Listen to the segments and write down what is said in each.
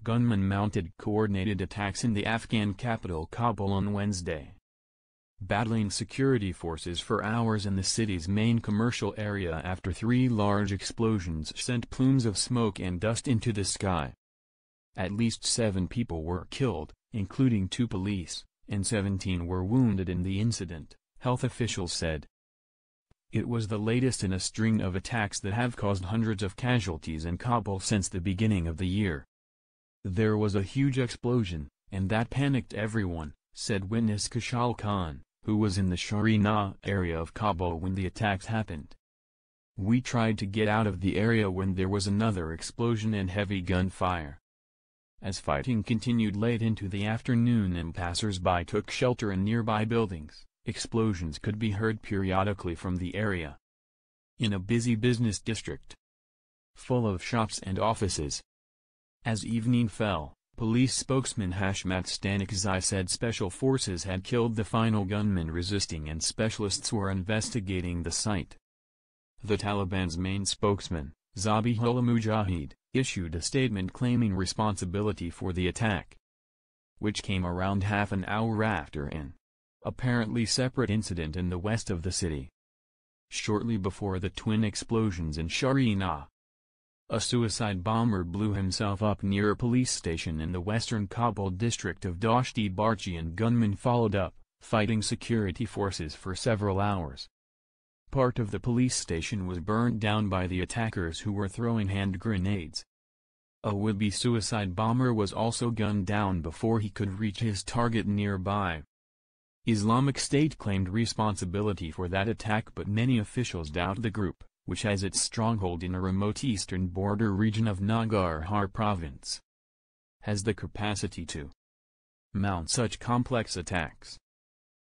Gunmen mounted coordinated attacks in the Afghan capital Kabul on Wednesday, battling security forces for hours in the city's main commercial area after three large explosions sent plumes of smoke and dust into the sky. At least 7 people were killed, including 2 police, and 17 were wounded in the incident, health officials said. It was the latest in a string of attacks that have caused hundreds of casualties in Kabul since the beginning of the year. There was a huge explosion, and that panicked everyone, said witness Kushal Khan, who was in the Sharina area of Kabul when the attacks happened. We tried to get out of the area when there was another explosion and heavy gunfire. As fighting continued late into the afternoon and passers-by took shelter in nearby buildings, explosions could be heard periodically from the area. In a busy business district, full of shops and offices. As evening fell, police spokesman Hashmat Stanikzai said special forces had killed the final gunman resisting and specialists were investigating the site. The Taliban's main spokesman, Zabihullah Mujahid, issued a statement claiming responsibility for the attack, which came around half an hour after an apparently separate incident in the west of the city. Shortly before the twin explosions in Sharina, a suicide bomber blew himself up near a police station in the western Kabul district of Dashti Barchi and gunmen followed up, fighting security forces for several hours. Part of the police station was burned down by the attackers who were throwing hand grenades. A would-be suicide bomber was also gunned down before he could reach his target nearby. Islamic State claimed responsibility for that attack, but many officials doubt the group, which has its stronghold in a remote eastern border region of Nangarhar province, has the capacity to mount such complex attacks.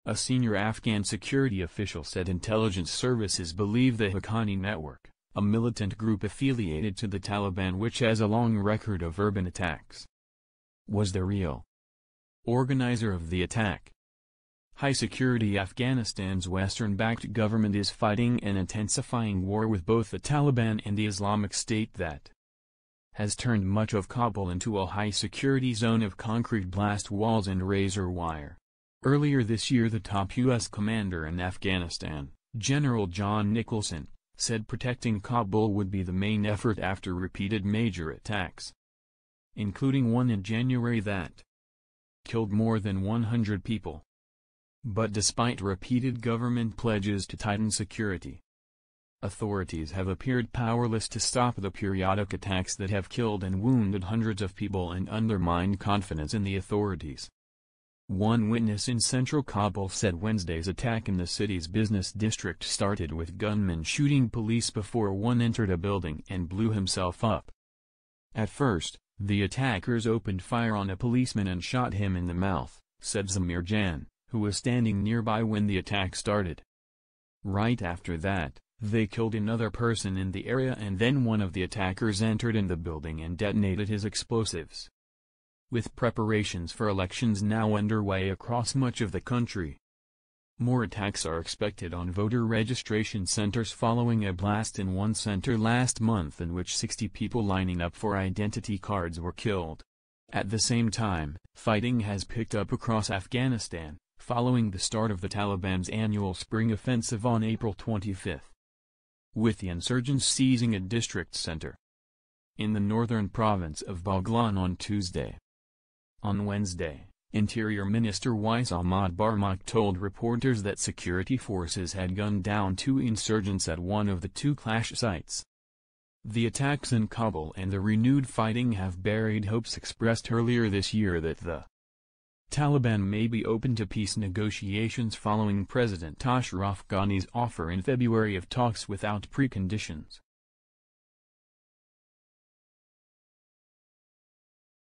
A senior Afghan security official said intelligence services believe the Haqqani Network, a militant group affiliated to the Taliban which has a long record of urban attacks, was the real organizer of the attack. High security Afghanistan's Western-backed government is fighting an intensifying war with both the Taliban and the Islamic State that has turned much of Kabul into a high-security zone of concrete blast walls and razor wire. Earlier this year the top U.S. commander in Afghanistan, General John Nicholson, said protecting Kabul would be the main effort after repeated major attacks, including one in January that killed more than 100 people. But despite repeated government pledges to tighten security, authorities have appeared powerless to stop the periodic attacks that have killed and wounded hundreds of people and undermined confidence in the authorities. One witness in central Kabul said Wednesday's attack in the city's business district started with gunmen shooting police before one entered a building and blew himself up. At first, the attackers opened fire on a policeman and shot him in the mouth, said Zamir Jan, who was standing nearby when the attack started. Right after that, they killed another person in the area and then one of the attackers entered in the building and detonated his explosives. With preparations for elections now underway across much of the country, more attacks are expected on voter registration centers following a blast in one center last month in which 60 people lining up for identity cards were killed. At the same time, fighting has picked up across Afghanistan, following the start of the Taliban's annual spring offensive on April 25, with the insurgents seizing a district center in the northern province of Baghlan on Tuesday. On Wednesday, Interior Minister Wais Ahmad Barmak told reporters that security forces had gunned down 2 insurgents at one of the 2 clash sites. The attacks in Kabul and the renewed fighting have buried hopes expressed earlier this year that the Taliban may be open to peace negotiations following President Ashraf Ghani's offer in February of talks without preconditions.